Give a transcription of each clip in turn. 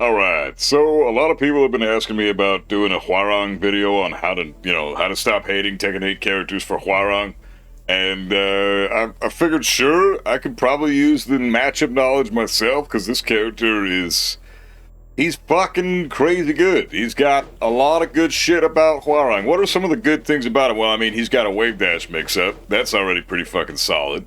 Alright, so a lot of people have been asking me about doing a Hwoarang video on how to stop hating Tekken 8 characters for Hwoarang. And I figured, sure, I could probably use the matchup knowledge myself, because this character he's fucking crazy good. He's got a lot of good shit about Hwoarang. What are some of the good things about it? Well, I mean, he's got a wave dash mix-up. That's already pretty fucking solid.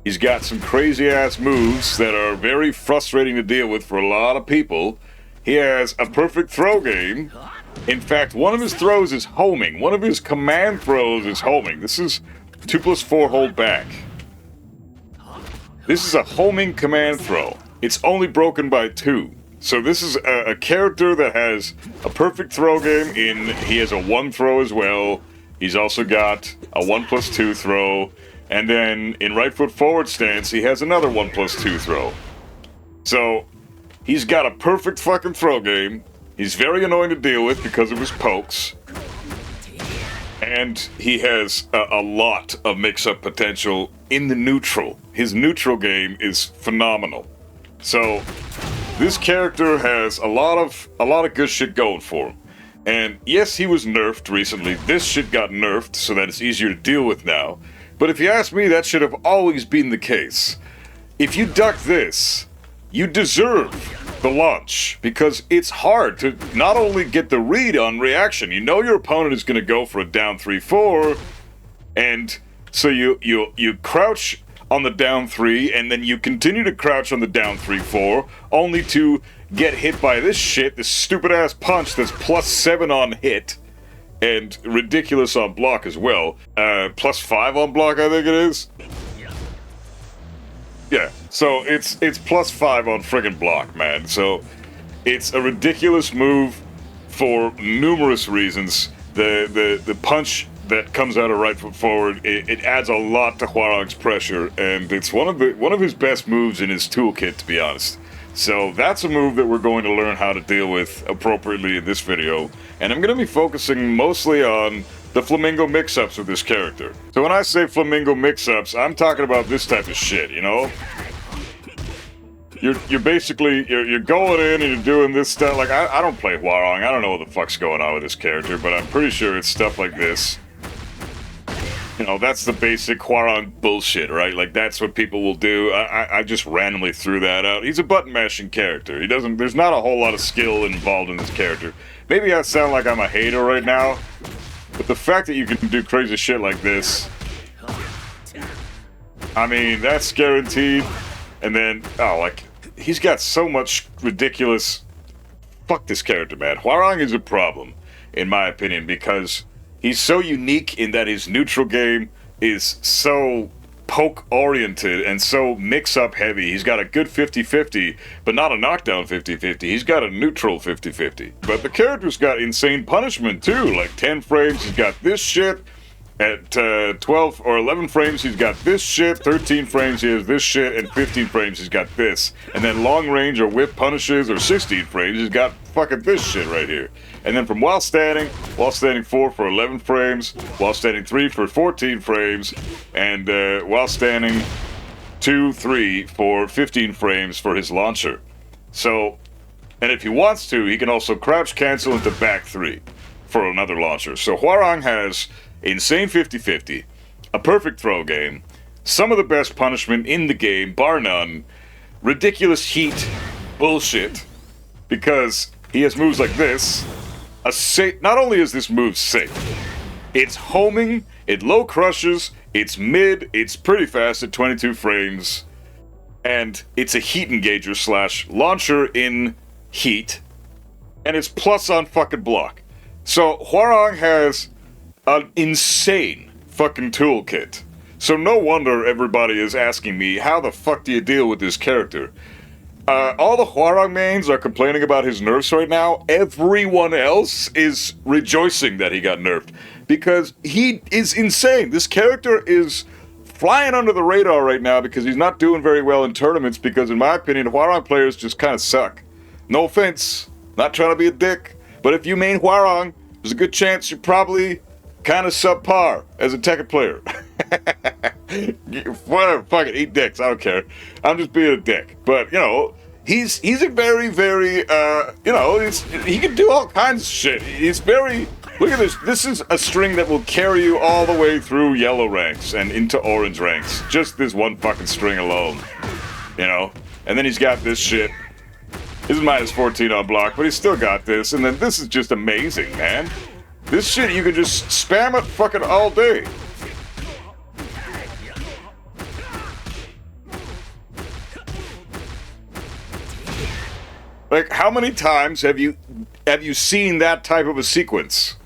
He's got some crazy-ass moves that are very frustrating to deal with for a lot of people. He has a perfect throw game. In fact, one of his throws is homing. One of his command throws is homing. This is 2+4 hold back. This is a homing command throw. It's only broken by 2. So this is a character that has a perfect throw game. He has a 1 throw as well. He's also got a 1+2 throw. And then, in right foot forward stance, he has another 1+2 throw. So, he's got a perfect fucking throw game. He's very annoying to deal with because of his pokes. And he has a lot of mix-up potential in the neutral. His neutral game is phenomenal. So, this character has a lot of good shit going for him. And yes, he was nerfed recently. This shit got nerfed so that it's easier to deal with now. But if you ask me, that should have always been the case. If you duck this, you deserve the launch, because it's hard to not only get the read on reaction. You know your opponent is going to go for a down 3-4, and so you crouch on the down 3, and then you continue to crouch on the down 3-4, only to get hit by this shit, this stupid-ass punch that's +7 on hit. And ridiculous on block as well. +5 on block, I think it is. Yeah, so it's +5 on friggin' block, man. So it's a ridiculous move for numerous reasons. The punch that comes out of right foot forward, it adds a lot to Hwoarang's pressure, and it's one of his best moves in his toolkit, to be honest. So that's a move that we're going to learn how to deal with appropriately in this video. And I'm going to be focusing mostly on the Flamingo mix-ups with this character. So when I say Flamingo mix-ups, I'm talking about this type of shit, you know? You're basically, you're going in and you're doing this stuff. Like, I don't play Hwoarang. I don't know what the fuck's going on with this character, but I'm pretty sure it's stuff like this. You know, that's the basic Hwoarang bullshit, right? Like, that's what people will do. I just randomly threw that out. He's a button-mashing character. There's not a whole lot of skill involved in this character. Maybe I sound like I'm a hater right now, but the fact that you can do crazy shit like this, I mean, that's guaranteed. And then, he's got so much ridiculous... Fuck this character, man. Hwoarang is a problem, in my opinion, because... he's so unique in that his neutral game is so poke-oriented and so mix-up heavy. He's got a good 50-50, but not a knockdown 50-50. He's got a neutral 50-50. But the character's got insane punishment, too. Like 10 frames, he's got this shit. At 12 or 11 frames, he's got this shit. 13 frames, he has this shit. And 15 frames, he's got this. And then long range or whip punishes, or 16 frames, he's got fucking this shit right here. And then from while standing 4 for 11 frames, while standing 3 for 14 frames, and while standing 2, 3 for 15 frames for his launcher. So, and if he wants to, he can also crouch cancel into back 3 for another launcher. So Hwoarang has insane 50-50, a perfect throw game, some of the best punishment in the game, bar none, ridiculous heat bullshit, because he has moves like this. Not only is this move safe, it's homing, it low crushes, it's mid, it's pretty fast at 22 frames, and it's a heat engager / launcher in heat, and it's plus on fucking block. So Hwoarang has an insane fucking toolkit. So no wonder everybody is asking me, how the fuck do you deal with this character? All the Hwoarang mains are complaining about his nerfs right now. Everyone else is rejoicing that he got nerfed, because he is insane. This character is flying under the radar right now because he's not doing very well in tournaments, because in my opinion, Hwoarang players just kind of suck. No offense, not trying to be a dick, but if you main Hwoarang, there's a good chance you're probably kind of subpar as a Tekken player. Whatever, fuck it, eat dicks, I don't care. I'm just being a dick. But, you know, he's a very, very, you know, he can do all kinds of shit. He's very, look at this. This is a string that will carry you all the way through yellow ranks and into orange ranks. Just this one fucking string alone, you know? And then he's got this shit. This is minus 14 on block, but he's still got this. And then this is just amazing, man. This shit, you can just spam it fucking all day. Like, how many times have you seen that type of a sequence?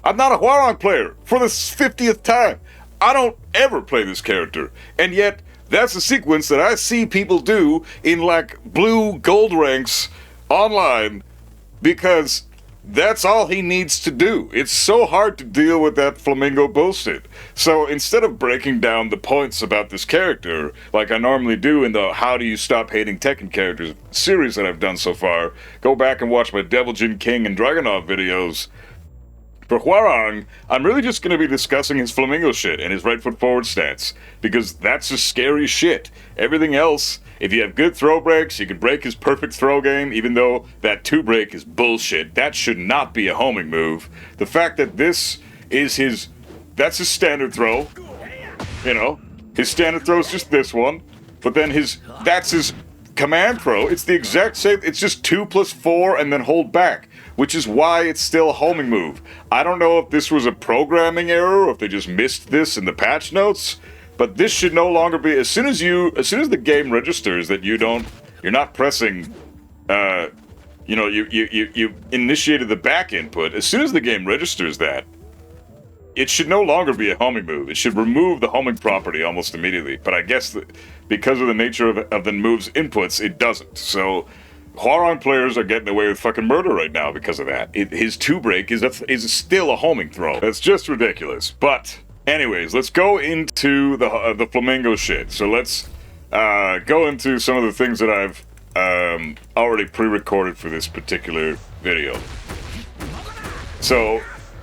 I'm not a Hwoarang player for the 50th time. I don't ever play this character. And yet, that's a sequence that I see people do in, like, blue gold ranks online because that's all he needs to do. It's so hard to deal with that Flamingo bullshit. So instead of breaking down the points about this character, like I normally do in the How Do You Stop Hating Tekken Characters series that I've done so far, go back and watch my Devil Jin King and Dragunov videos. For Hwoarang, I'm really just going to be discussing his Flamingo shit and his right foot forward stance, because that's just scary shit. Everything else, if you have good throw breaks, you can break his perfect throw game, even though that 2-break is bullshit. That should not be a homing move. The fact that this is that's his standard throw, you know, his standard throw is just this one, but then that's his command throw. It's the exact same, it's just 2 + 4 and then hold back, which is why it's still a homing move. I don't know if this was a programming error or if they just missed this in the patch notes, but this should no longer be, as soon as the game registers that you're not pressing, you know, you initiated the back input, as soon as the game registers that, it should no longer be a homing move. It should remove the homing property almost immediately, but I guess that because of the nature of the move's inputs, it doesn't. So Hwoarang players are getting away with fucking murder right now because of that. His 2-break is still a homing throw. That's just ridiculous. But anyways, let's go into the Flamingo shit. So let's go into some of the things that I've already pre-recorded for this particular video. So,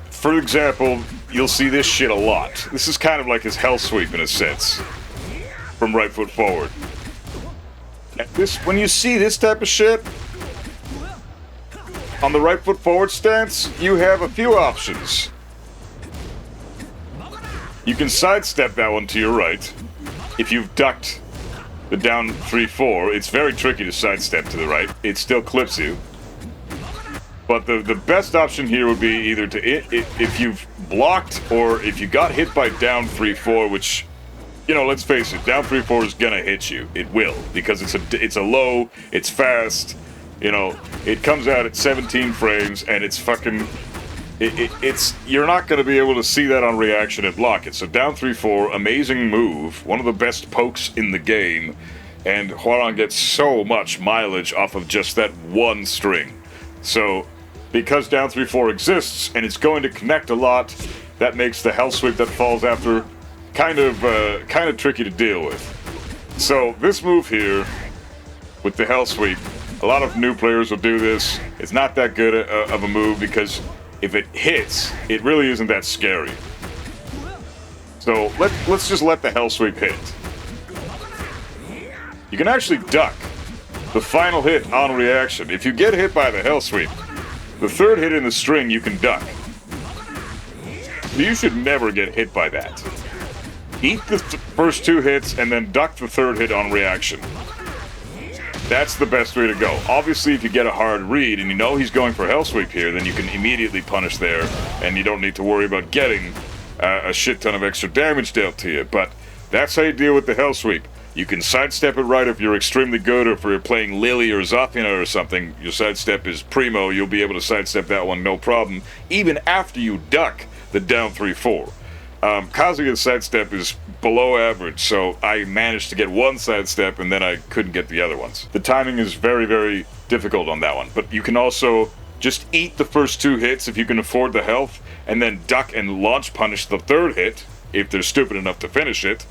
for example, you'll see this shit a lot. This is kind of like his hell sweep in a sense, from right foot forward. When you see this type of shit on the right foot forward stance, you have a few options. You can sidestep that one to your right. If you've ducked the down 3-4, it's very tricky to sidestep to the right. It still clips you. But the best option here would be either to, if you've blocked or if you got hit by down 3-4, which, you know, let's face it, down 3-4 is gonna hit you. It will, because it's a low, it's fast, you know, it comes out at 17 frames, and it's fucking, you're not gonna be able to see that on reaction and block it. So down 3-4, amazing move, one of the best pokes in the game, and Hwoarang gets so much mileage off of just that one string. So, because down 3-4 exists, and it's going to connect a lot, that makes the hell sweep that falls after kind of tricky to deal with. So this move here, with the hell sweep, a lot of new players will do this. It's not that good of a move because if it hits, it really isn't that scary. So let's just let the hell sweep hit. You can actually duck the final hit on reaction. If you get hit by the hell sweep, the third hit in the string you can duck. You should never get hit by that. Eat the first 2 hits and then duck the third hit on reaction. That's the best way to go. Obviously, if you get a hard read and you know he's going for hell sweep here, then you can immediately punish there, and you don't need to worry about getting a shit ton of extra damage dealt to you. But that's how you deal with the hell sweep. You can sidestep it right if you're extremely good, or if you're playing Lily or Zafina or something, your sidestep is primo, you'll be able to sidestep that one no problem, even after you duck the down 3-4. Kazuya's sidestep is below average, so I managed to get one sidestep and then I couldn't get the other ones. The timing is very, very difficult on that one, but you can also just eat the first 2 hits if you can afford the health, and then duck and launch punish the third hit if they're stupid enough to finish it.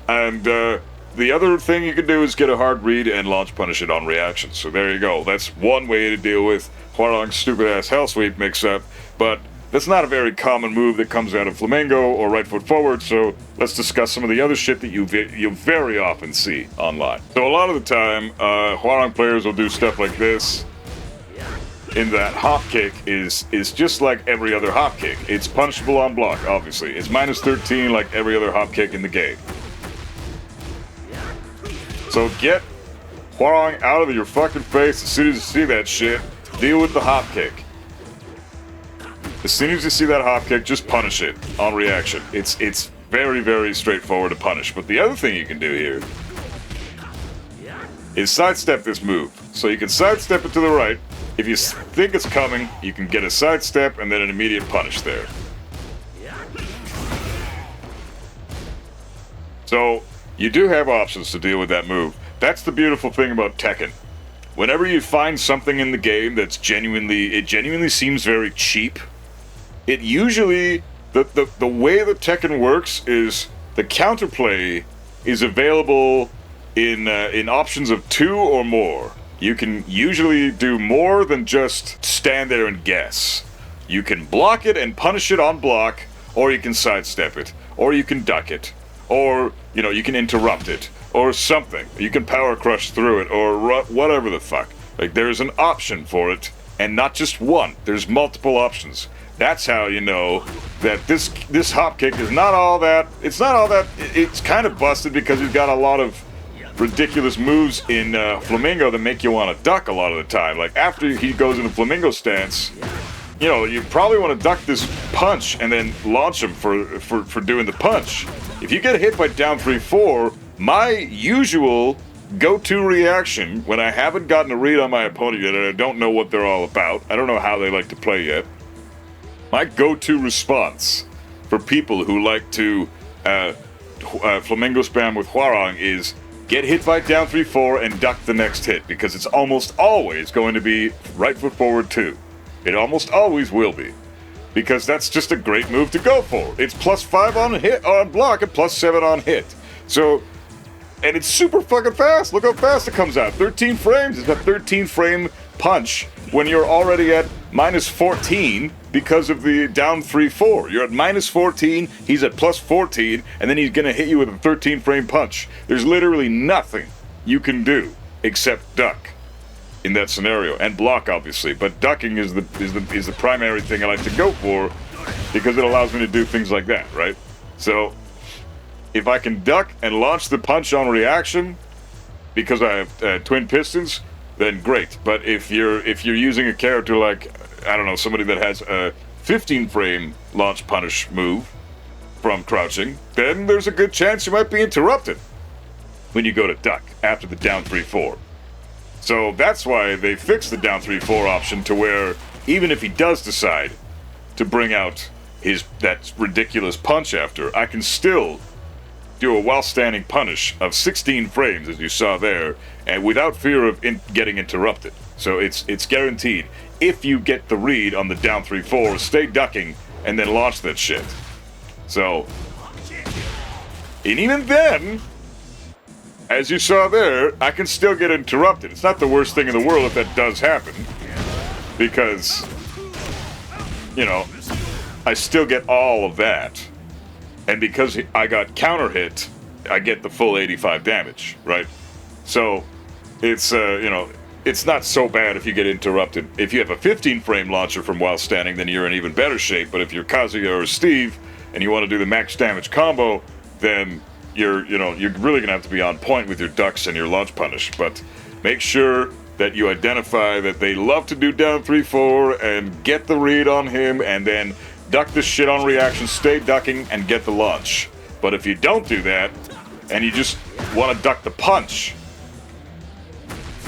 And the other thing you can do is get a hard read and launch punish it on reaction. So there you go. That's one way to deal with Hwoarang's stupid ass hell sweep mix-up, but that's not a very common move that comes out of Flamingo or right foot forward, so let's discuss some of the other shit that you very often see online. So a lot of the time, Hwoarang players will do stuff like this, in that hop kick is just like every other hop kick. It's punishable on block, obviously. It's minus 13 like every other hop kick in the game. So get Hwoarang out of your fucking face as soon as you see that shit. Deal with the hop kick. As soon as you see that hop kick, just punish it on reaction. It's very, very straightforward to punish. But the other thing you can do here is sidestep this move. So you can sidestep it to the right. If you think it's coming, you can get a sidestep and then an immediate punish there. So you do have options to deal with that move. That's the beautiful thing about Tekken. Whenever you find something in the game that's genuinely seems very cheap, it usually, the way that Tekken works is the counterplay is available in options of 2 or more. You can usually do more than just stand there and guess. You can block it and punish it on block, or you can sidestep it, or you can duck it, or, you know, you can interrupt it, or something. You can power crush through it, or whatever the fuck. Like, there's an option for it, and not just one. There's multiple options. That's how you know that this hop kick is not all that. It's not all that. It's kind of busted because you've got a lot of ridiculous moves in Flamingo that make you want to duck a lot of the time. Like, after he goes into Flamingo stance, you know, you probably want to duck this punch and then launch him for doing the punch. If you get hit by down 3-4, my usual go-to reaction when I haven't gotten a read on my opponent yet and I don't know what they're all about, I don't know how they like to play yet, my go-to response for people who like to Flamingo spam with Hwoarang is get hit by down 3-4 and duck the next hit, because it's almost always going to be right foot forward 2. It almost always will be, because that's just a great move to go for. It's +5 on hit on block and +7 on hit. So, and it's super fucking fast. Look how fast it comes out. 13 frames. It's a 13 frame punch when you're already at -14 because of the down 3-4. You're at -14, he's at +14, and then he's gonna hit you with a 13 frame punch. There's literally nothing you can do except duck in that scenario, and block obviously. But ducking is the primary thing I like to go for, because it allows me to do things like that, right? So if I can duck and launch the punch on reaction because I have twin pistons, then great. But if you're using a character like, I don't know, somebody that has a 15 frame launch punish move from crouching, then there's a good chance you might be interrupted when you go to duck after the down 3-4. So that's why they fixed the down 3-4 option to where even if he does decide to bring out that ridiculous punch after, I can still do a while standing punish of 16 frames, as you saw there, and without fear of getting interrupted. So it's guaranteed. If you get the read on the down 3-4, stay ducking and then launch that shit. So, and even then, as you saw there, I can still get interrupted. It's not the worst thing in the world if that does happen, because, you know, I still get all of that. And because I got counter hit, I get the full 85 damage, right? So it's, you know, it's not so bad if you get interrupted. If you have a 15 frame launcher from while standing, then you're in even better shape. But if you're Kazuya or Steve and you want to do the max damage combo, then you're really gonna have to be on point with your ducks and your launch punish. But make sure that you identify that they love to do down 3-4 and get the read on him, and then duck this shit on reaction, stay ducking, and get the launch. But if you don't do that, and you just want to duck the punch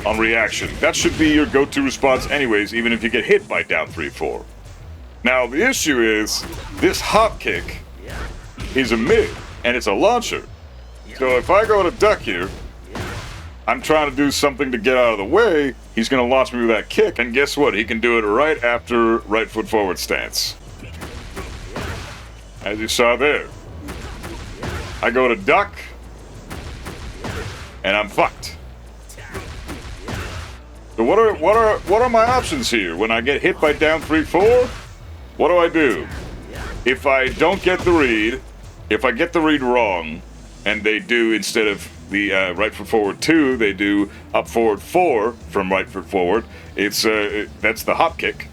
on reaction, that should be your go-to response anyways, even if you get hit by down 3-4. Now, the issue is, this hop kick is a mid, and it's a launcher. So if I go to duck here, I'm trying to do something to get out of the way, he's going to launch me with that kick, and guess what? He can do it right after right foot forward stance. As you saw there. I go to duck, and I'm fucked. So what are my options here when I get hit by down 3-4? what do? If I don't get the read, if I get the read wrong, and they do, instead of the right foot forward 2, they do up forward 4 from right foot forward, that's the hop kick.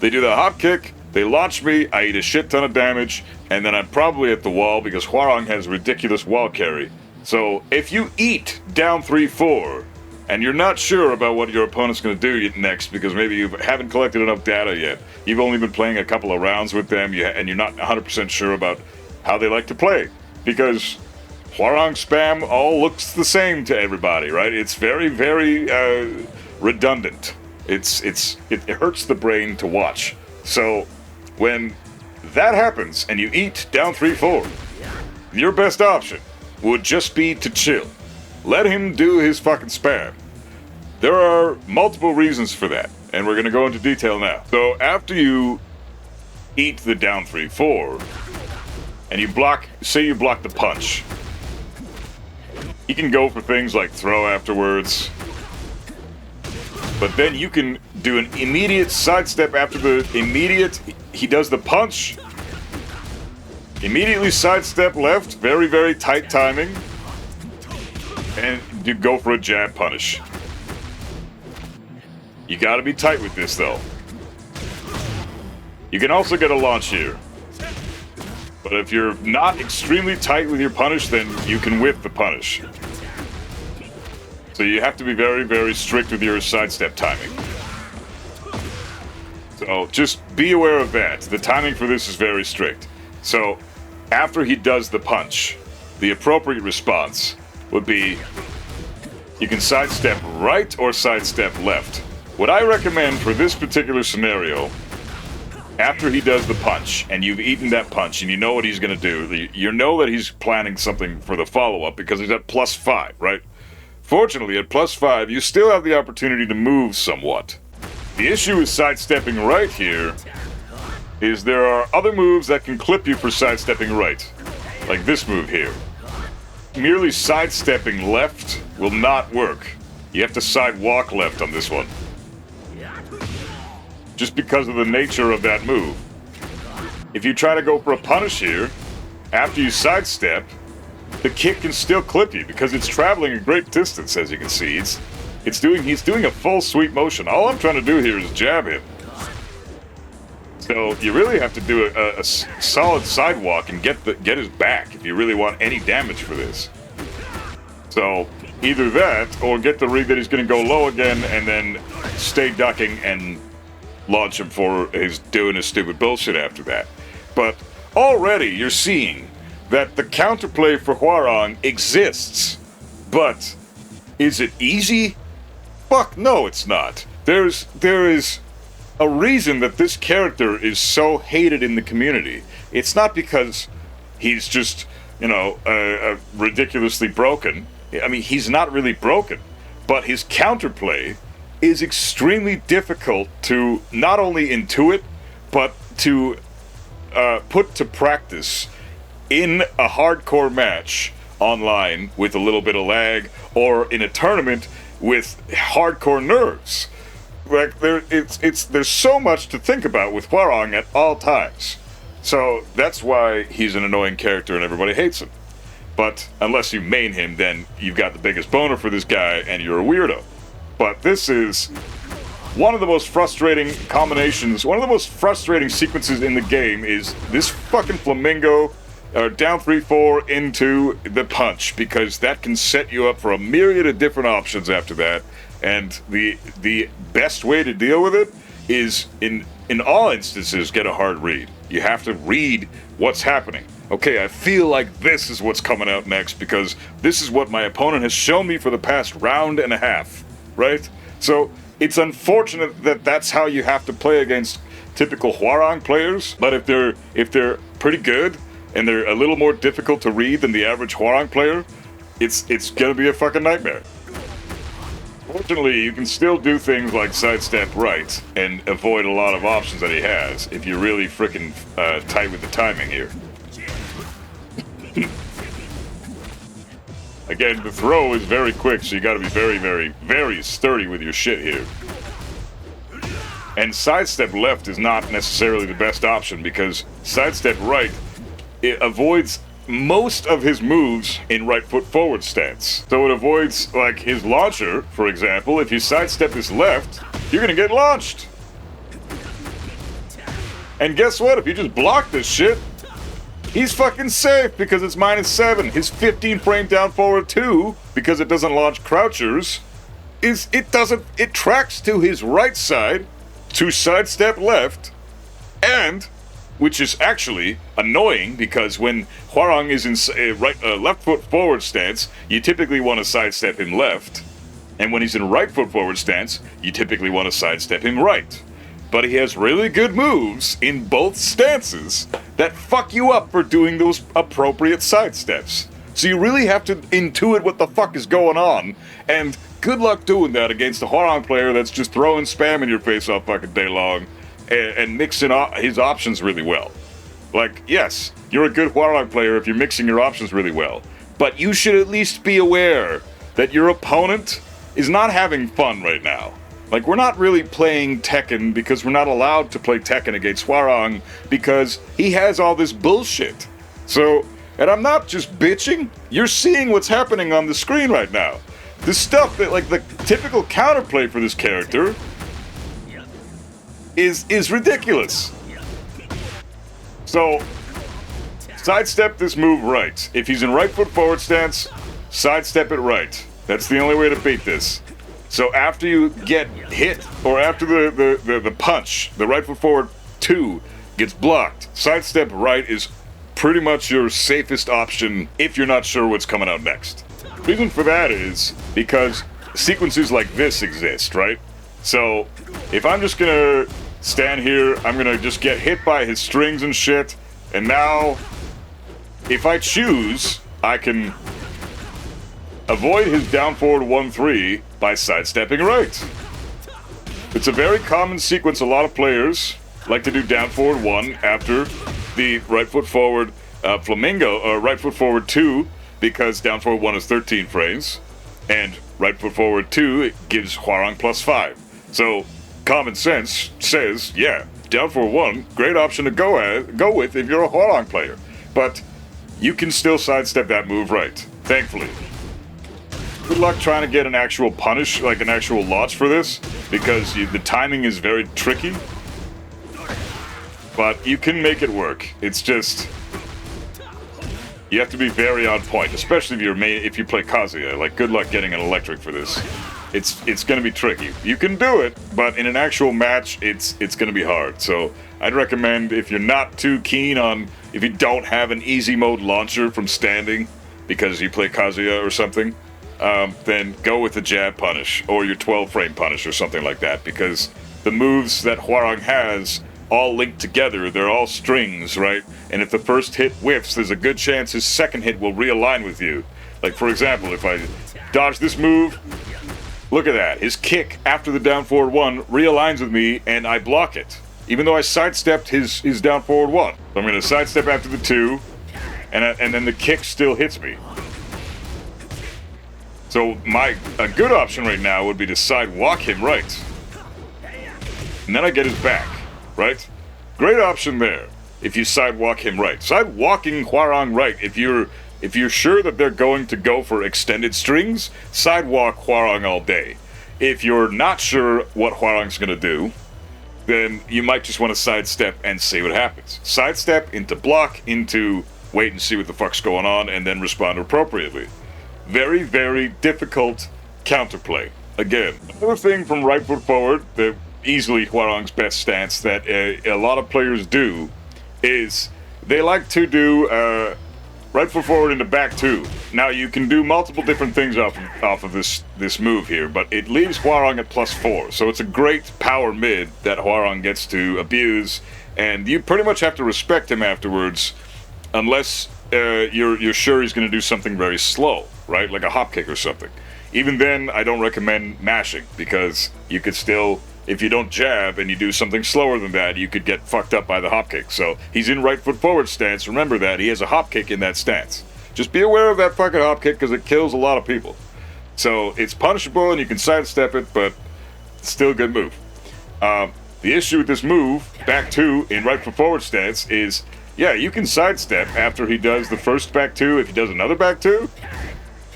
They do the hop kick, they launch me, I eat a shit ton of damage, and then I'm probably at the wall because Hwoarang has ridiculous wall carry. So if you eat down 3-4, and you're not sure about what your opponent's going to do next because maybe you haven't collected enough data yet, you've only been playing a couple of rounds with them, and you're not 100% sure about how they like to play, because Hwoarang spam all looks the same to everybody, right? It's very, very redundant. It hurts the brain to watch. So when that happens and you eat down 3-4, your best option would just be to chill. Let him do his fucking spam. There are multiple reasons for that, and we're going to go into detail now. So after you eat the down 3-4, and you block, say you block the punch, you can go for things like throw afterwards, but then you can do an immediate sidestep after he does the punch, immediately sidestep left, very, very tight timing, and you go for a jab punish. You gotta be tight with this though. You can also get a launch here. But if you're not extremely tight with your punish, then you can whip the punish. So you have to be very, very strict with your sidestep timing. So just be aware of that. The timing for this is very strict. So after he does the punch, the appropriate response would be you can sidestep right or sidestep left. What I recommend for this particular scenario, after he does the punch, and you've eaten that punch, and you know what he's going to do, you know that he's planning something for the follow-up because he's at +5, right? Fortunately, at +5, you still have the opportunity to move somewhat. The issue with sidestepping right here is there are other moves that can clip you for sidestepping right, like this move here. Merely sidestepping left will not work. You have to sidewalk left on this one. Just because of the nature of that move. If you try to go for a punish here, after you sidestep, the kick can still clip you because it's traveling a great distance, as you can see. He's doing a full sweep motion. All I'm trying to do here is jab him. So you really have to do a solid sidewalk and get his back if you really want any damage for this. So either that, or get the read that he's going to go low again and then stay ducking and launch him for doing his stupid bullshit after that. But already you're seeing that the counterplay for Hwoarang exists. But is it easy? Fuck no, it's not. There is a reason that this character is so hated in the community. It's not because he's just, ridiculously broken. I mean, he's not really broken, but his counterplay is extremely difficult to not only intuit, but to put to practice in a hardcore match online with a little bit of lag, or in a tournament with hardcore nerves. Like there's so much to think about with Hwoarang at all times. So that's why he's an annoying character and everybody hates him. But unless you main him, then you've got the biggest boner for this guy and you're a weirdo. But this is one of the most frustrating combinations, one of the most frustrating sequences in the game is this fucking Flamingo down 3-4 into the punch, because that can set you up for a myriad of different options after that. And the best way to deal with it is, in all instances, get a hard read. You have to read what's happening. Okay, I feel like this is what's coming out next because this is what my opponent has shown me for the past round and a half, right? So it's unfortunate that that's how you have to play against typical Hwoarang players, but if they're pretty good and they're a little more difficult to read than the average Hwoarang player, it's gonna be a fucking nightmare. Fortunately, you can still do things like sidestep right and avoid a lot of options that he has if you're really freaking tight with the timing here. Again, the throw is very quick, so you gotta be very, very, very sturdy with your shit here. And sidestep left is not necessarily the best option because sidestep right, it avoids most of his moves in right foot forward stance. So it avoids, like, his launcher, for example. If you sidestep his left, you're gonna get launched. And guess what? If you just block this shit, he's fucking safe because it's -7. His 15 frame down forward 2, because it doesn't launch crouchers, it tracks to his right side to sidestep left, and which is actually annoying because when Hwoarang is in left foot forward stance, you typically want to sidestep him left, and when he's in right foot forward stance, you typically want to sidestep him right. But he has really good moves in both stances that fuck you up for doing those appropriate sidesteps. So you really have to intuit what the fuck is going on, and good luck doing that against a Hwoarang player that's just throwing spam in your face all fucking day long and mixing his options really well. Like, yes, you're a good Hwoarang player if you're mixing your options really well, but you should at least be aware that your opponent is not having fun right now. Like, we're not really playing Tekken because we're not allowed to play Tekken against Hwoarang because he has all this bullshit. So, and I'm not just bitching, you're seeing what's happening on the screen right now. The stuff that, like, the typical counterplay for this character is ridiculous. So, sidestep this move right. If he's in right foot forward stance, sidestep it right. That's the only way to beat this. So after you get hit, or after the punch, the right foot forward 2 gets blocked, sidestep right is pretty much your safest option if you're not sure what's coming out next. Reason for that is because sequences like this exist, right? So if I'm just gonna stand here, I'm gonna just get hit by his strings and shit, and now if I choose, I can avoid his down forward 1-3 by sidestepping right. It's a very common sequence. A lot of players like to do down forward 1 after the right foot forward Flamingo, or right foot forward 2, because down forward 1 is 13 frames, and right foot forward 2 gives Hwoarang +5. So common sense says, yeah, down forward 1, great option to go with if you're a Hwoarang player. But you can still sidestep that move right, thankfully. Good luck trying to get an actual punish, like an actual launch for this, because the timing is very tricky. But you can make it work. It's just, you have to be very on point, especially if you play Kazuya. Like, good luck getting an electric for this. It's going to be tricky. You can do it, but in an actual match, it's going to be hard. So I'd recommend, if you're not too keen on, if you don't have an easy mode launcher from standing because you play Kazuya or something, then go with the jab punish or your 12 frame punish or something like that, because the moves that Hwoarang has all linked together, they're all strings, right? And if the first hit whiffs, there's a good chance his second hit will realign with you. Like, for example, if I dodge this move, look at that. His kick after the down forward 1 realigns with me and I block it, even though I sidestepped his down forward 1. So I'm going to sidestep after the 2, and then the kick still hits me. So a good option right now would be to sidewalk him right. And then I get his back, right? Great option there, if you sidewalk him right. Sidewalking Hwoarang right, if you're sure that they're going to go for extended strings, sidewalk Hwoarang all day. If you're not sure what Hwoarang's gonna do, then you might just want to sidestep and see what happens. Sidestep into block, into wait and see what the fuck's going on, and then respond appropriately. Very, very difficult counterplay. Again, another thing from right foot forward, that easily Hwoarang's best stance that a lot of players do, is they like to do right foot forward into back 2. Now you can do multiple different things off of this move here, but it leaves Hwoarang at +4, so it's a great power mid that Hwoarang gets to abuse, and you pretty much have to respect him afterwards, unless you're sure he's going to do something very slow, right? Like a hop kick or something. Even then, I don't recommend mashing, because you could still, if you don't jab and you do something slower than that, you could get fucked up by the hop kick. So he's in right foot forward stance. Remember that. He has a hop kick in that stance. Just be aware of that fucking hop kick, because it kills a lot of people. So it's punishable and you can sidestep it, but it's still a good move. The issue with this move, back two in right foot forward stance, is, yeah, you can sidestep after he does the first back two if he does another back two.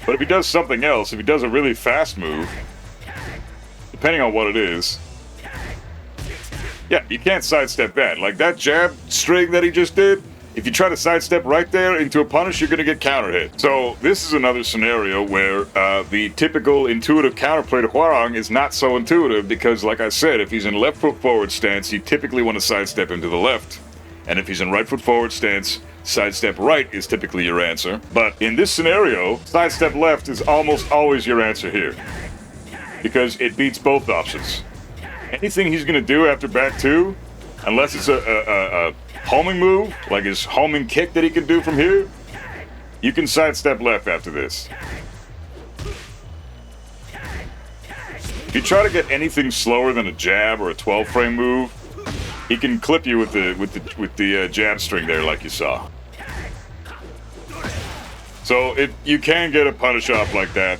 But if he does something else, if he does a really fast move, depending on what it is, yeah, you can't sidestep that. Like that jab string that he just did, if you try to sidestep right there into a punish, you're going to get counter hit. So this is another scenario where the typical intuitive counterplay to Hwoarang is not so intuitive because, like I said, if he's in left foot forward stance, you typically want to sidestep him to the left. And if he's in right foot forward stance, sidestep right is typically your answer. But in this scenario, sidestep left is almost always your answer here because it beats both options. Anything he's going to do after back two, unless it's a homing move, like his homing kick that he can do from here, you can sidestep left after this. If you try to get anything slower than a jab or a 12 frame move, he can clip you with the jab string there, like you saw. So you can get a punish off like that,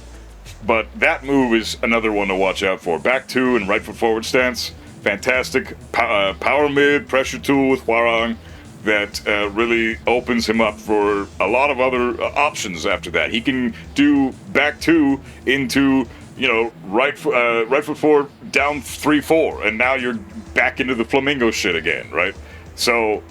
but that move is another one to watch out for. Back two and right foot forward stance, fantastic power mid pressure tool with Hwoarang that really opens him up for a lot of other options after that. He can do back two into, you know, right foot forward down 3-4, and now you're back into the flamingo shit again, right? So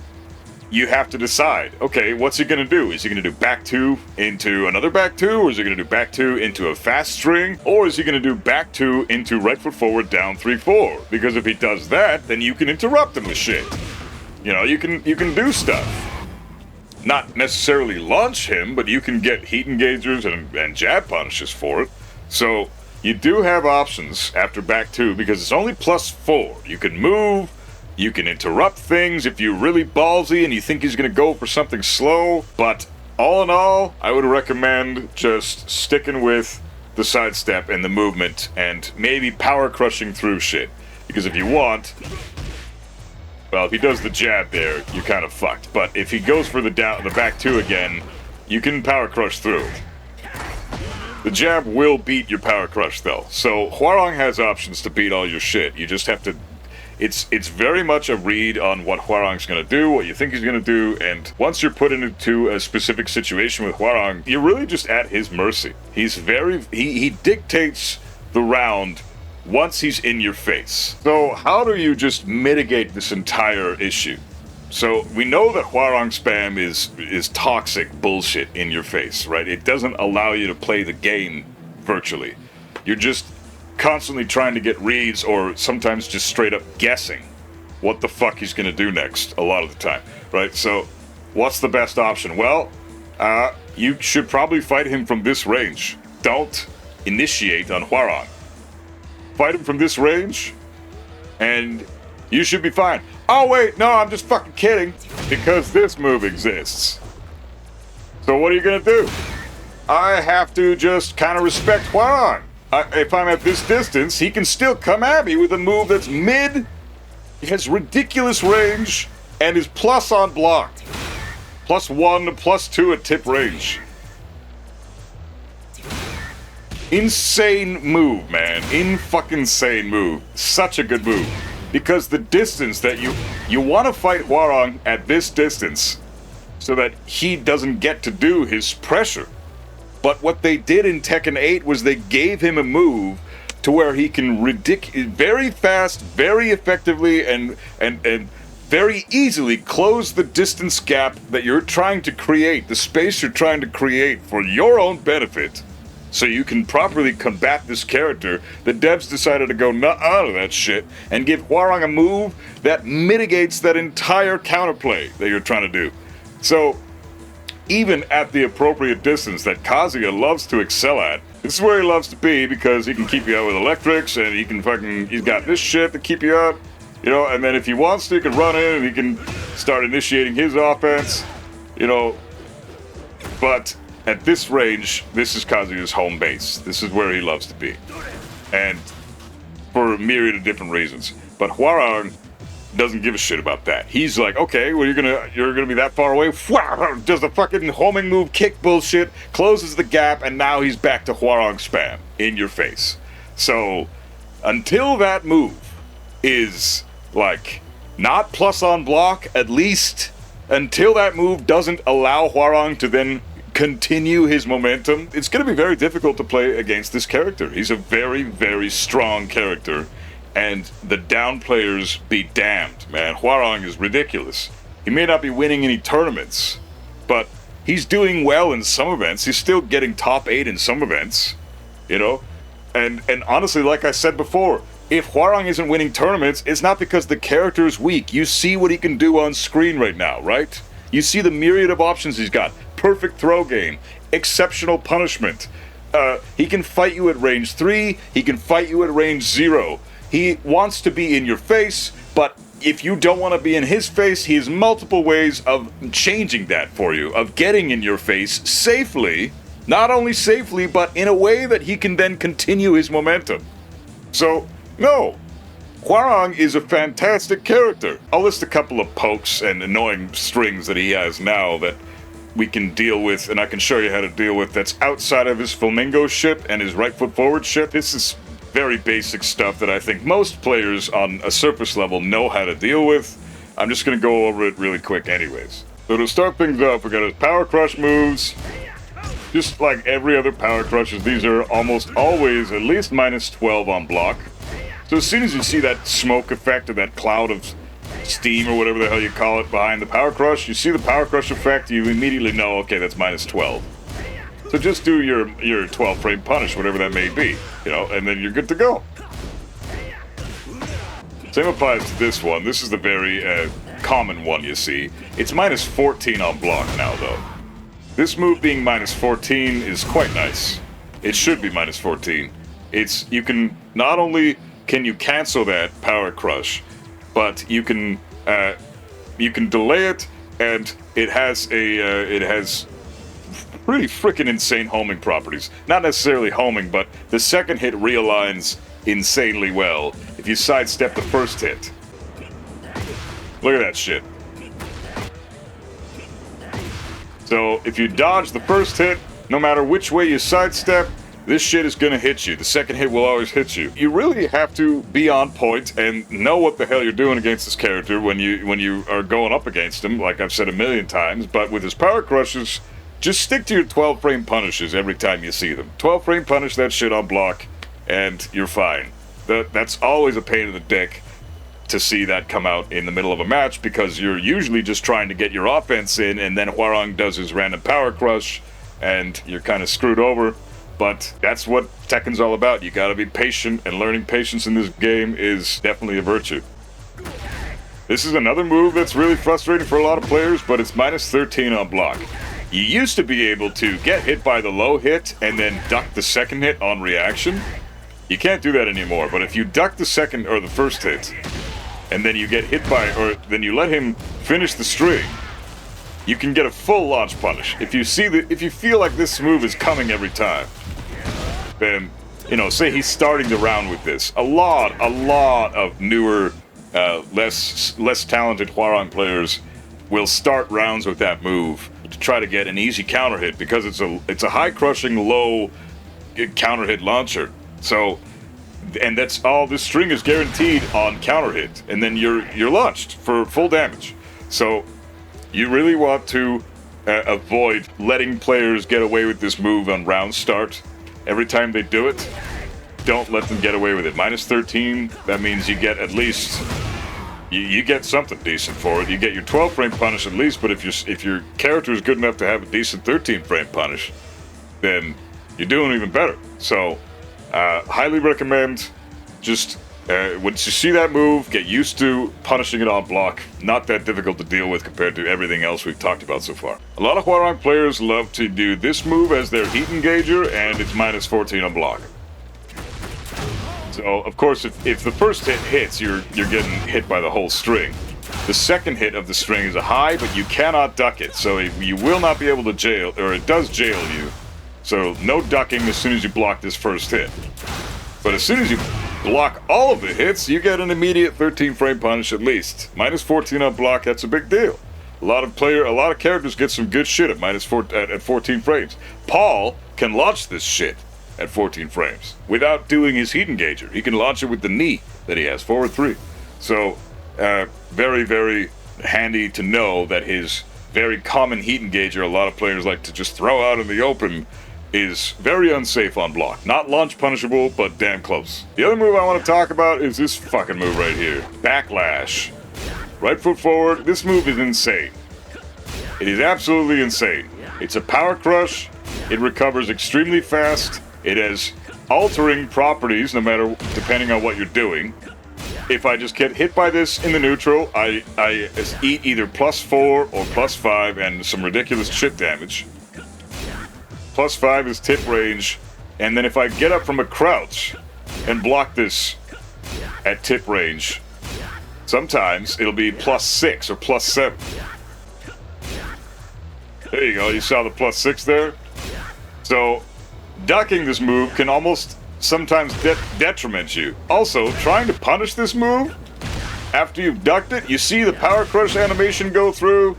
you have to decide, okay, what's he gonna do? Is he gonna do back two into another back two, or is he gonna do back two into a fast string, or is he gonna do back two into right foot forward down 3-4? Because if he does that, then you can interrupt him with shit. You know, you can do stuff. Not necessarily launch him, but you can get heat engagers and jab punishes for it. So you do have options after back two because it's only +4. You can move, you can interrupt things if you're really ballsy and you think he's going to go for something slow. But all in all, I would recommend just sticking with the sidestep and the movement and maybe power crushing through shit. Because if you want, well, if he does the jab there, you're kind of fucked. But if he goes for the back two again, you can power crush through it. The jab will beat your power crush though. So Hwoarang has options to beat all your shit. You just have to, it's very much a read on what Hwoarang's gonna do, what you think he's gonna do, and once you're put into a specific situation with Hwoarang, you're really just at his mercy. He's he dictates the round once he's in your face. So how do you just mitigate this entire issue? So we know that Hwoarang spam is toxic bullshit in your face, right? It doesn't allow you to play the game virtually. You're just constantly trying to get reads or sometimes just straight up guessing what the fuck he's gonna do next a lot of the time, right? So what's the best option? Well, you should probably fight him from this range. Don't initiate on Hwoarang. Fight him from this range and you should be fine. Oh wait, no, I'm just fucking kidding, because this move exists. So what are you gonna do? I have to just kind of respect Hwoarang. If I'm at this distance, he can still come at me with a move that's mid, he has ridiculous range, and is plus on block. +1 to +2 at tip range. Insane move, man. In-fucking-sane move. Such a good move. Because the distance that you want to fight Hwoarang at this distance so that he doesn't get to do his pressure. But what they did in Tekken 8 was they gave him a move to where he can very fast, very effectively, and very easily close the distance gap that you're trying to create, the space you're trying to create for your own benefit, so you can properly combat this character. The devs decided to go out of that shit and give Hwoarang a move that mitigates that entire counterplay that you're trying to do. So even at the appropriate distance that Kazuya loves to excel at, this is where he loves to be, because he can keep you out with electrics, and he's got this shit to keep you out, you know, and then if he wants to, he can run in and he can start initiating his offense, you know. But at this range, this is Kazuya's home base. This is where he loves to be, and for a myriad of different reasons. But Hwoarang doesn't give a shit about that. He's like, okay, well, you're gonna be that far away. Does the fucking homing move kick bullshit, closes the gap, and now he's back to Hwoarang spam in your face. So until that move is like, not plus on block, at least until that move doesn't allow Hwoarang to then continue his momentum. It's going to be very difficult to play against this character. He's a very, very strong character, and the down players be damned, man. Hwoarang is ridiculous. He may not be winning any tournaments, but he's doing well in some events. He's still getting top 8 in some events, you know? And honestly, like I said before, if Hwoarang isn't winning tournaments, it's not because the character is weak. You see what he can do on screen right now, right? You see the myriad of options he's got. Perfect throw game, exceptional punishment. He can fight you at range 3, he can fight you at range 0. He wants to be in your face, but if you don't want to be in his face, he has multiple ways of changing that for you, of getting in your face safely, not only safely, but in a way that he can then continue his momentum. So, no, Hwoarang is a fantastic character. I'll list a couple of pokes and annoying strings that he has now that we can deal with, and I can show you how to deal with, that's outside of his Flamingo shit and his right foot forward shit. This is very basic stuff that I think most players on a surface level know how to deal with. I'm just going to go over it really quick anyways. So to start things off, we got his power crush moves. Just like every other power crushes, these are almost always at least minus 12 on block. So as soon as you see that smoke effect or that cloud of steam or whatever the hell you call it behind the power crush, you see the power crush effect, you immediately know, okay, that's minus 12. So just do your 12 frame punish, whatever that may be, you know, and then you're good to go. Same applies to this one. This is the very common one you see. It's minus 14 on block now, though. This move being minus 14 is quite nice. It should be minus 14. You can, not only can you cancel that power crush, but you can delay it, and it has pretty freaking insane homing properties. Not necessarily homing, but the second hit realigns insanely well if you sidestep the first hit. Look at that shit. So if you dodge the first hit, no matter which way you sidestep, this shit is gonna hit you. The second hit will always hit you. You really have to be on point and know what the hell you're doing against this character when you are going up against him, like I've said a million times. But with his power crushes, just stick to your 12 frame punishes every time you see them. 12 frame punish that shit on block, and you're fine. That's always a pain in the dick to see that come out in the middle of a match, because you're usually just trying to get your offense in, and then Hwoarang does his random power crush, and you're kind of screwed over. But that's what Tekken's all about. You gotta be patient, and learning patience in this game is definitely a virtue. This is another move that's really frustrating for a lot of players, but it's minus 13 on block. You used to be able to get hit by the low hit and then duck the second hit on reaction. You can't do that anymore, but if you duck the second or the first hit, and then you get hit by, or then you let him finish the string, you can get a full launch punish. If you feel like this move is coming every time, then, you know, say he's starting the round with this. A lot of newer, less talented Hwoarang players will start rounds with that move to try to get an easy counter hit, because it's a high crushing, low counter hit launcher. So, and that's all. This string is guaranteed on counter hit, and then you're launched for full damage. So you really want to avoid letting players get away with this move on round start. Every time they do it, don't let them get away with it. Minus 13, that means you get at least, you get something decent for it. You get your 12 frame punish at least, but if your character is good enough to have a decent 13 frame punish, then you're doing even better. So, highly recommend, just once you see that move, get used to punishing it on block. Not that difficult to deal with compared to everything else we've talked about so far. A lot of Hwoarang players love to do this move as their heat engager, and it's minus 14 on block. So, of course, if the first hit hits, you're getting hit by the whole string. The second hit of the string is a high, but you cannot duck it, so you will not be able to jail, or it does jail you. So, no ducking as soon as you block this first hit. But as soon as you block all of the hits, you get an immediate 13 frame punish at least. Minus 14 on block, that's a big deal. A lot of characters get some good shit at 14 frames. Paul can launch this shit at 14 frames without doing his heat engager. He can launch it with the knee that he has, forward 3. So very, very handy to know that his very common heat engager a lot of players like to just throw out in the open is very unsafe on block. Not launch punishable, but damn close. The other move I want to talk about is this fucking move right here. Backlash. Right foot forward. This move is insane. It is absolutely insane. It's a power crush. It recovers extremely fast. It has altering properties depending on what you're doing. If I just get hit by this in the neutral, I eat either +4 or +5 and some ridiculous chip damage. +5 is tip range, and then if I get up from a crouch and block this at tip range, sometimes it'll be +6 or +7. There you go, you saw the +6 there? So, ducking this move can almost sometimes detriment you. Also, trying to punish this move, after you've ducked it, you see the power crush animation go through,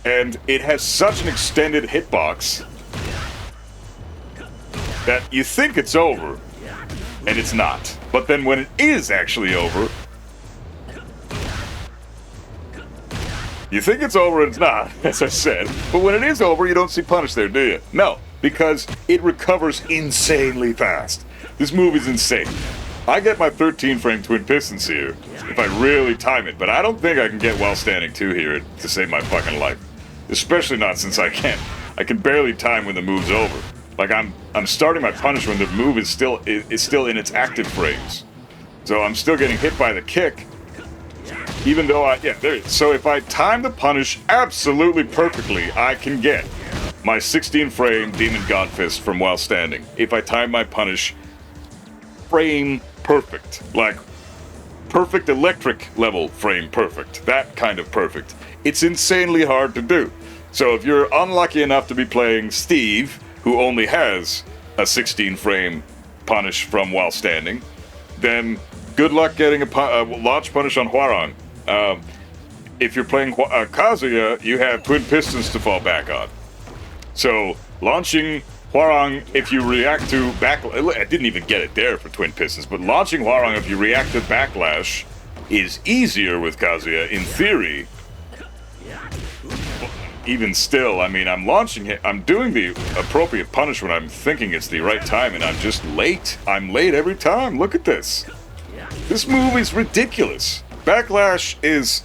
and it has such an extended hitbox that you think it's over, and it's not. But then when it is actually over, you think it's over and it's not, as I said. But when it is over, you don't see punish there, do you? No, because it recovers insanely fast. This move is insane. I get my 13 frame twin pistons here if I really time it, but I don't think I can get while standing 2 here to save my fucking life. Especially not since I can barely time when the move's over. Like I'm starting my punish when the move is still in its active frames. So I'm still getting hit by the kick. Even though so if I time the punish absolutely perfectly, I can get my 16 frame Demon God Fist from while standing. If I time my punish frame perfect, like perfect electric level frame perfect, that kind of perfect. It's insanely hard to do. So if you're unlucky enough to be playing Steve, who only has a 16 frame punish from while standing, then good luck getting a launch punish on Hwoarang. If you're playing Kazuya, you have twin pistons to fall back on. So launching Hwoarang, if you react to I didn't even get it there for twin pistons, but launching Hwoarang if you react to Backlash is easier with Kazuya in theory. Even still, I mean, I'm doing the appropriate punish when I'm thinking it's the right time, and I'm just late. I'm late every time. Look at this. This move is ridiculous. Backlash is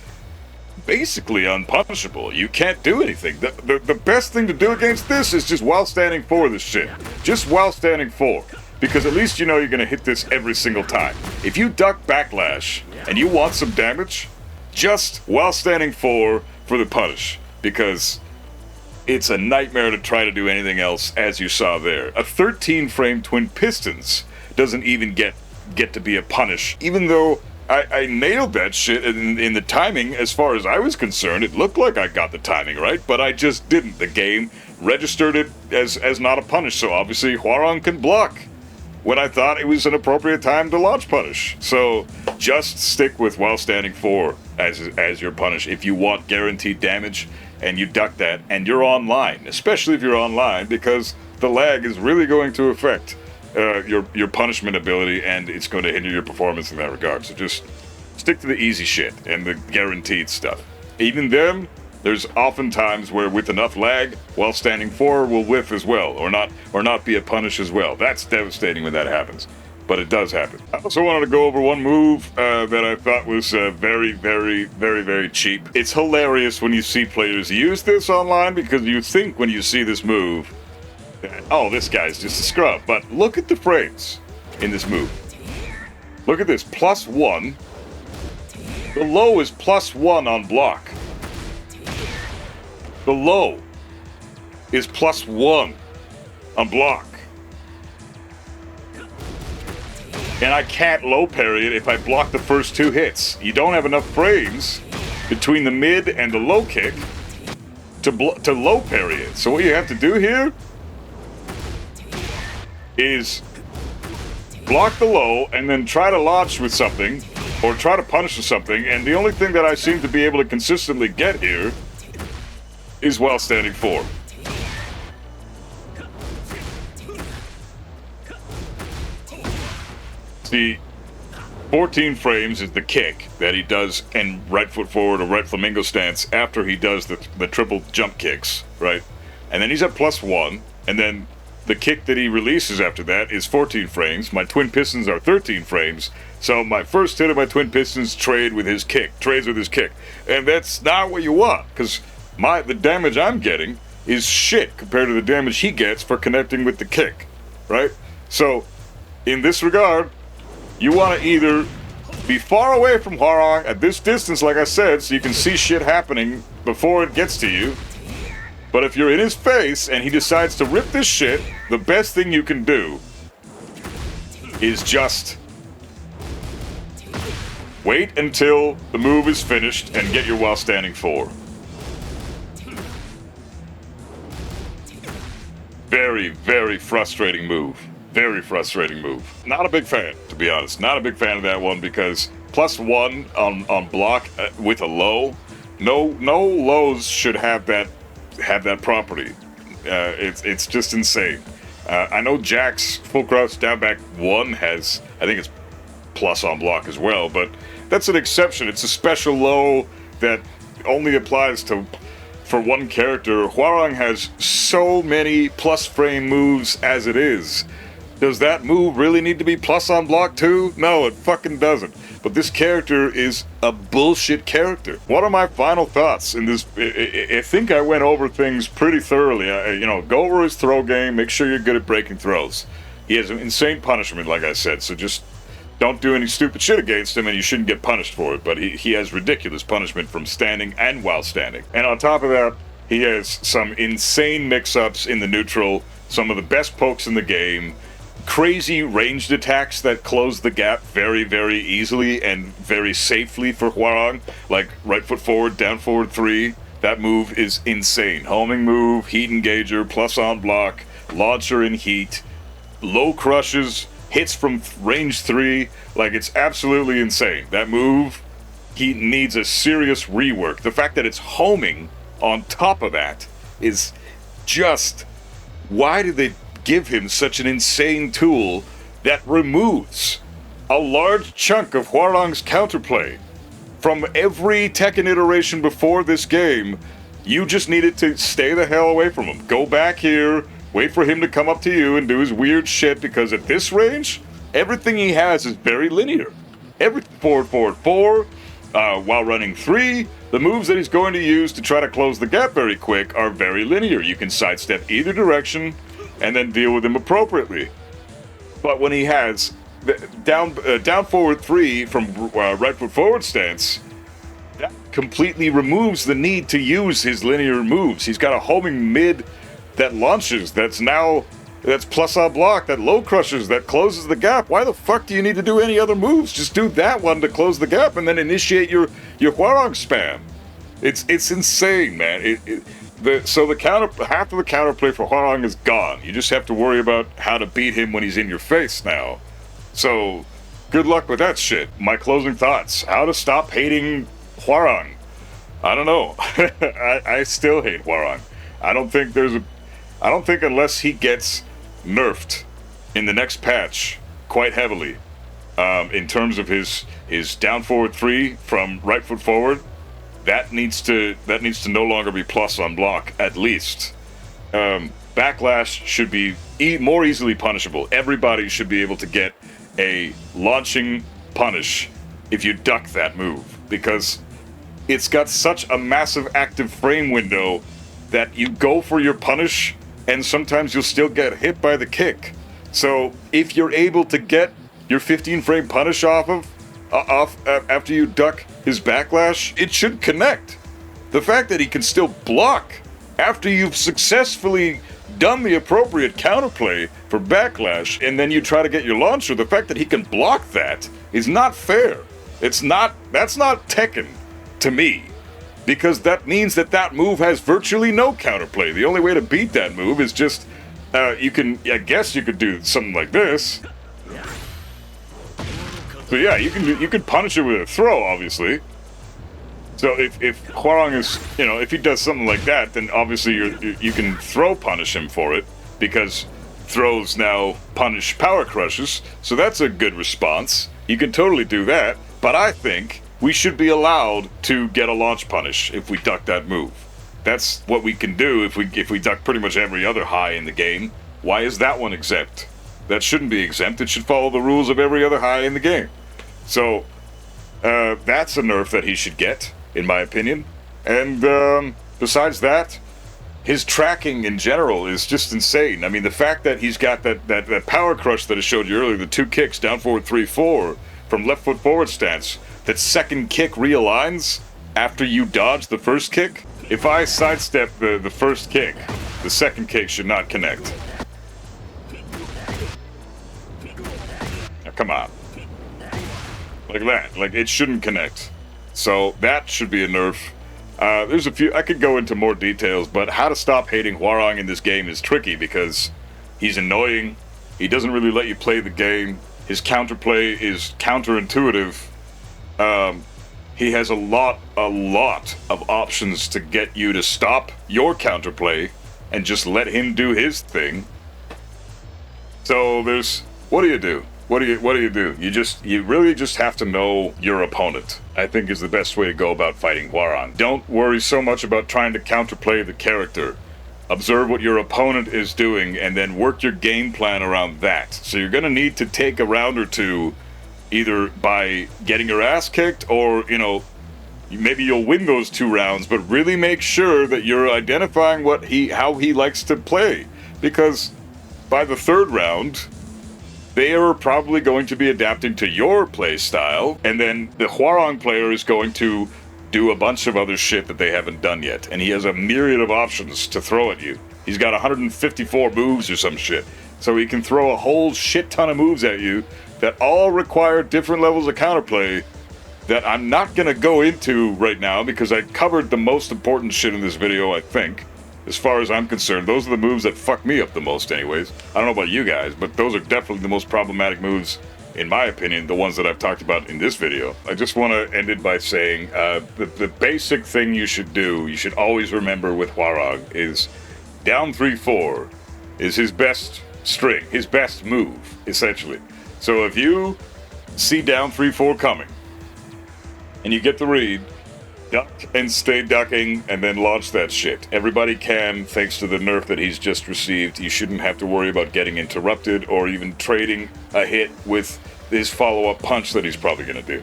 basically unpunishable. You can't do anything. The best thing to do against this is just while standing 4 this shit. Just while standing 4. Because at least you know you're going to hit this every single time. If you duck Backlash and you want some damage, just while standing 4 for the punish. Because it's a nightmare to try to do anything else, as you saw there. A 13 frame twin pistons doesn't even get to be a punish, even though I nailed that shit in the timing. As far as I was concerned, it looked like I got the timing right, but I just didn't. The game registered it as not a punish, so obviously Hwoarang can block when I thought it was an appropriate time to launch punish. So just stick with while standing 4 as your punish if you want guaranteed damage, and you duck that, and you're online, especially if you're online, because the lag is really going to affect your punishment ability, and it's going to hinder your performance in that regard. So just stick to the easy shit and the guaranteed stuff. Even then, there's often times where with enough lag, while standing 4 will whiff as well, or not be a punish as well. That's devastating when that happens, but it does happen. I also wanted to go over one move that I thought was very, very, very, very cheap. It's hilarious when you see players use this online, because you think when you see this move, oh, this guy's just a scrub. But look at the frames in this move. Look at this, +1. The low is +1 on block. The low is +1 on block. And I can't low parry it if I block the first 2 hits. You don't have enough frames between the mid and the low kick to low parry it. So what you have to do here is block the low and then try to launch with something, or try to punish with something, and the only thing that I seem to be able to consistently get here is while standing 4. See, 14 frames is the kick that he does in right foot forward or right flamingo stance after he does the triple jump kicks, right? And then he's at +1, and then the kick that he releases after that is 14 frames. My twin pistons are 13 frames, so my first hit of my twin pistons trades with his kick, and that's not what you want, because the damage I'm getting is shit compared to the damage he gets for connecting with the kick, right? So, in this regard, you want to either be far away from Hwoarang at this distance, like I said, so you can see shit happening before it gets to you. But if you're in his face and he decides to rip this shit, the best thing you can do is just wait until the move is finished and get your while standing 4. Very, very frustrating move. Very frustrating move. Not a big fan, to be honest. Not a big fan of that one because +1 on block with a low. No lows should have that property. It's just insane. I know Jack's full crouch down back 1 has, I think it's plus on block as well, but that's an exception. It's a special low that only applies for one character. Hwoarang has so many plus frame moves as it is. Does that move really need to be plus on block too? No, it fucking doesn't. But this character is a bullshit character. What are my final thoughts in this? I think I went over things pretty thoroughly. Go over his throw game, make sure you're good at breaking throws. He has an insane punishment, like I said, so just don't do any stupid shit against him and you shouldn't get punished for it. But he has ridiculous punishment from standing and while standing. And on top of that, he has some insane mix-ups in the neutral, some of the best pokes in the game, crazy ranged attacks that close the gap very, very easily and very safely for Hwoarang, like right foot forward, down forward 3. That move is insane. Homing move, heat engager, plus on block, launcher in heat, low crushes, hits from range 3. Like, it's absolutely insane. That move, he needs a serious rework. The fact that it's homing on top of that is just... Why did they give him such an insane tool that removes a large chunk of Hwoarang's counterplay? From every Tekken iteration before this game, you just needed to stay the hell away from him. Go back here, wait for him to come up to you and do his weird shit, because at this range, everything he has is very linear. Every forward, forward, 4, while running 3, the moves that he's going to use to try to close the gap very quick are very linear. You can sidestep either direction and then deal with him appropriately. But when he has the down forward 3 from right foot forward stance, that completely removes the need to use his linear moves. He's got a homing mid that launches, that's plus on block, that low crushes, that closes the gap. Why the fuck do you need to do any other moves? Just do that one to close the gap and then initiate your Hwoarang spam. It's insane, man. So half of the counterplay for Hwoarang is gone. You just have to worry about how to beat him when he's in your face now. So, good luck with that shit. My closing thoughts. How to stop hating Hwoarang. I don't know. I still hate Hwoarang. I don't think unless he gets nerfed in the next patch quite heavily, in terms of his down forward 3 from right foot forward, that needs to no longer be plus on block, at least. Backlash should be more easily punishable. Everybody should be able to get a launching punish if you duck that move, because it's got such a massive active frame window that you go for your punish and sometimes you'll still get hit by the kick. So if you're able to get your 15 frame punish off after you duck his backlash, it should connect. The fact that he can still block after you've successfully done the appropriate counterplay for backlash and then you try to get your launcher, the fact that he can block that is not fair. That's not Tekken to me, because that means that move has virtually no counterplay. The only way to beat that move is just I guess you could do something like this. So yeah, you can punish it with a throw, obviously. So if Hwoarang is, if he does something like that, then obviously you can throw punish him for it, because throws now punish power crushes. So that's a good response. You can totally do that, but I think we should be allowed to get a launch punish if we duck that move. That's what we can do if we duck pretty much every other high in the game. Why is that one exempt? That shouldn't be exempt. It should follow the rules of every other high in the game. So, that's a nerf that he should get, in my opinion. And besides that, his tracking in general is just insane. I mean, the fact that he's got that power crush that I showed you earlier, the 2 kicks, down forward 3-4, from left foot forward stance, that second kick realigns after you dodge the first kick. If I sidestep the first kick, the second kick should not connect. Now, come on. Like that. Like, it shouldn't connect. So, that should be a nerf. There's a few... I could go into more details, but how to stop hating Hwoarang in this game is tricky because he's annoying. He doesn't really let you play the game. His counterplay is counterintuitive. He has a lot of options to get you to stop your counterplay and just let him do his thing. So there's... What do you do? What do you do? You really just have to know your opponent, I think, is the best way to go about fighting Hwoarang. Don't worry so much about trying to counterplay the character. Observe what your opponent is doing and then work your game plan around that. So you're going to need to take a round or two, either by getting your ass kicked or, you know, maybe you'll win those 2 rounds, but really make sure that you're identifying how he likes to play. Because by the 3rd round, they are probably going to be adapting to your play style, and then the Hwoarang player is going to do a bunch of other shit that they haven't done yet, and he has a myriad of options to throw at you. He's got 154 moves or some shit, so he can throw a whole shit ton of moves at you that all require different levels of counterplay that I'm not gonna go into right now because I covered the most important shit in this video, I think. As far as I'm concerned, those are the moves that fuck me up the most anyways. I don't know about you guys, but those are definitely the most problematic moves, in my opinion, the ones that I've talked about in this video. I just want to end it by saying, the basic thing you should do, you should always remember with Hwoarang, is down 3-4 is his best string, his best move, essentially. So if you see down 3-4 coming, and you get the read, duck and stay ducking, and then launch that shit. Everybody can, thanks to the nerf that he's just received. You shouldn't have to worry about getting interrupted or even trading a hit with his follow-up punch that he's probably going to do.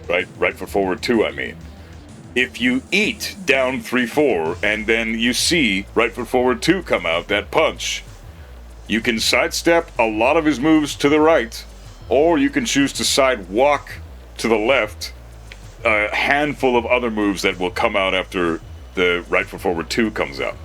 Right foot forward 2, I mean. If you eat down 3-4, and then you see right foot forward 2 come out, that punch, you can sidestep a lot of his moves to the right, or you can choose to sidewalk to the left, a handful of other moves that will come out after the right foot forward 2 comes out.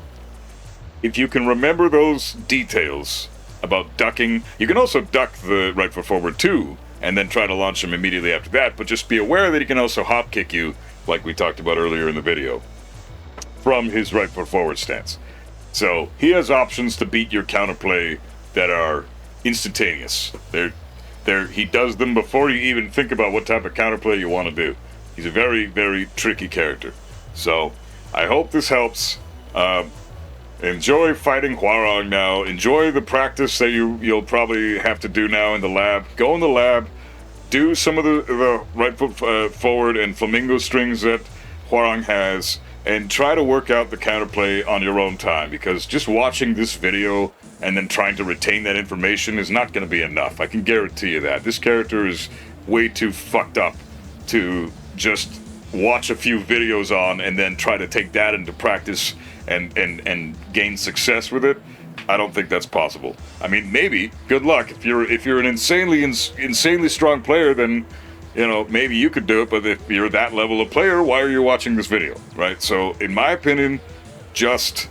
If you can remember those details about ducking, you can also duck the right foot forward 2 and then try to launch him immediately after that, but just be aware that he can also hop kick you, like we talked about earlier in the video, from his right foot forward stance. So he has options to beat your counterplay that are instantaneous. He does them before you even think about what type of counterplay you want to do. He's a very, very tricky character. So, I hope this helps. Enjoy fighting Hwoarang now. Enjoy the practice that you'll probably have to do now in the lab. Go in the lab, do some of the right foot forward and flamingo strings that Hwoarang has, and try to work out the counterplay on your own time, because just watching this video and then trying to retain that information is not going to be enough. I can guarantee you that. This character is way too fucked up to just watch a few videos on and then try to take that into practice and gain success with it. I don't think that's possible. I mean, maybe. Good luck. If you're an insanely strong player, then, you know, maybe you could do it. But if you're that level of player, why are you watching this video, right? So, in my opinion, just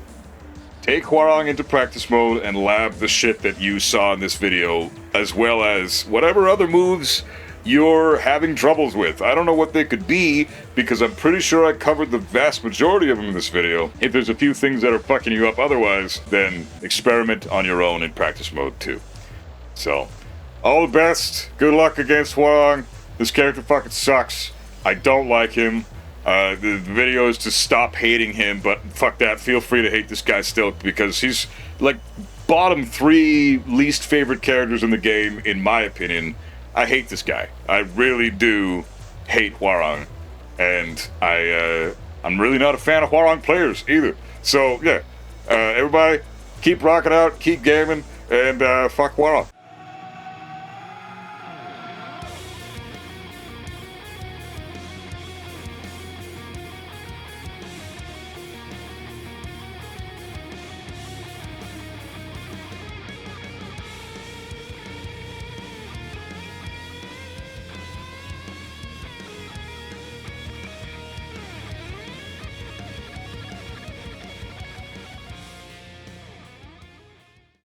take Hwoarang into practice mode and lab the shit that you saw in this video, as well as whatever other moves you're having troubles with. I don't know what they could be, because I'm pretty sure I covered the vast majority of them in this video. If there's a few things that are fucking you up otherwise, then experiment on your own in practice mode too. So, all the best. Good luck against Hwoarang. This character fucking sucks. I don't like him. The video is to stop hating him, but fuck that. Feel free to hate this guy still, because he's like bottom 3 least favorite characters in the game, in my opinion. I hate this guy. I really do hate Hwoarang, and I'm really not a fan of Hwoarang players either. So yeah, everybody keep rocking out, keep gaming, and fuck Hwoarang.